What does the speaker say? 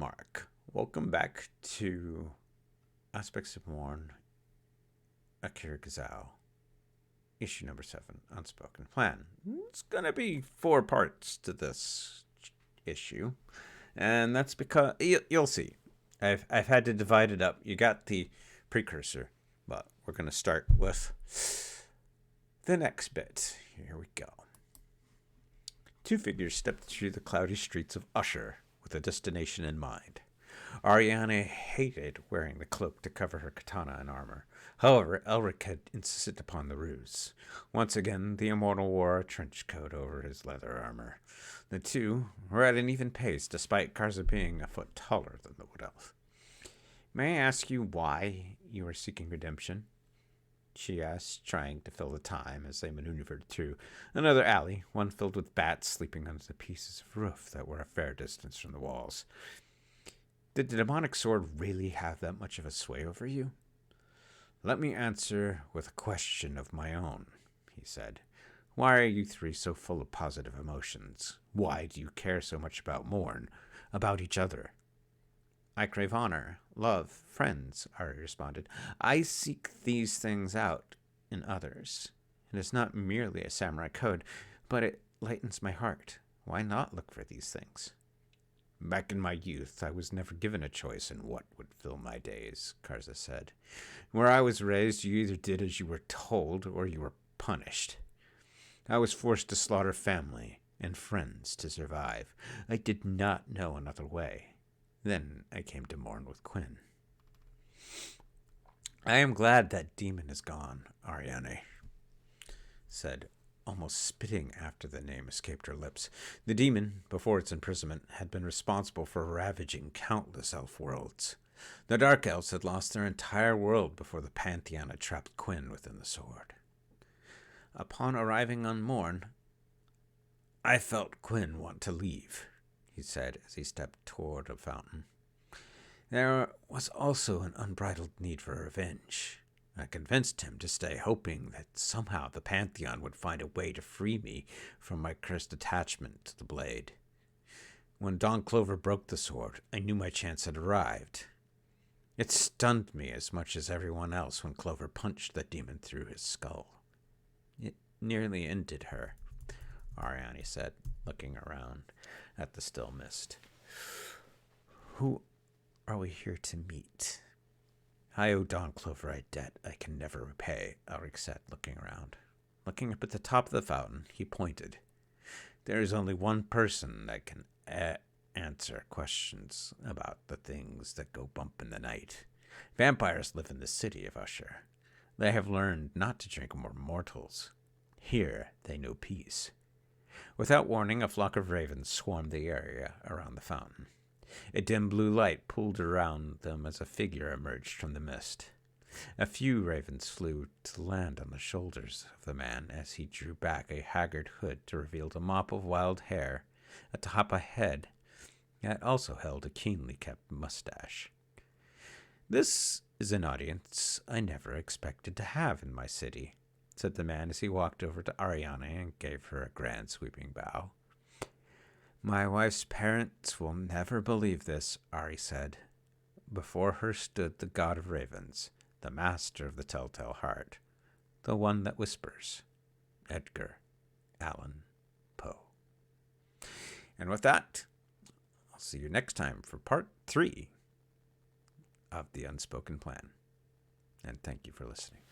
Mark. Welcome back to Aspects of Mourn, Akira Kizzau, issue number 7, Unspoken Plan. It's going to be 4 parts to this issue, and that's because, you'll see, I've had to divide it up. You got the precursor, but we're going to start with the next bit. Here we go. 2 figures stepped through the cloudy streets of Usher with a destination in mind. Ariane hated wearing the cloak to cover her katana and armor. However, Elric had insisted upon the ruse. Once again, the immortal wore a trench coat over his leather armor. The two were at an even pace, despite Karza being a foot taller than the Wood Elf. "May I ask you why you are seeking redemption?" she asked, trying to fill the time as they maneuvered through another alley, one filled with bats sleeping under the pieces of roof that were a fair distance from the walls. "Did the demonic sword really have that much of a sway over you?" "Let me answer with a question of my own," he said. "Why are you 3 so full of positive emotions? Why do you care so much about Mourn, about each other?" "I crave honor, love, friends," Ari responded. "I seek these things out in others. It is not merely a samurai code, but it lightens my heart. Why not look for these things?" "Back in my youth, I was never given a choice in what would fill my days," Karza said. "Where I was raised, you either did as you were told, or you were punished. I was forced to slaughter family and friends to survive. I did not know another way. Then I came to mourn with Quinn." "I am glad that demon is gone," Ariane said, almost spitting after the name escaped her lips. The demon, before its imprisonment, had been responsible for ravaging countless elf worlds. The Dark Elves had lost their entire world before the Pantheon had trapped Quinn within the sword. "Upon arriving on Mourn, I felt Quinn want to leave," he said as he stepped toward a fountain. "There was also an unbridled need for revenge. I convinced him to stay, hoping that somehow the Pantheon would find a way to free me from my cursed attachment to the blade. When Dawn Clover broke the sword, I knew my chance had arrived. It stunned me as much as everyone else when Clover punched the demon through his skull. It nearly ended her," Ariane said, looking around at the still mist. "Who are we here to meet?" "I owe Dawn Clover a debt I can never repay," Elric said, looking around. Looking up at the top of the fountain, he pointed. "There is only one person that can answer questions about the things that go bump in the night. Vampires live in the city of Usher. They have learned not to drink more mortals. Here they know peace." Without warning, a flock of ravens swarmed the area around the fountain. A dim blue light pooled around them as a figure emerged from the mist. A few ravens flew to land on the shoulders of the man as he drew back a haggard hood to reveal a mop of wild hair atop a head that also held a keenly kept mustache. "This is an audience I never expected to have in my city," said the man as he walked over to Ariane and gave her a grand sweeping bow. "My wife's parents will never believe this," Ari said. Before her stood the god of ravens, the master of the telltale heart, the one that whispers, Edgar Allan Poe. And with that, I'll see you next time for part 3 of The Unspoken Plan. And thank you for listening.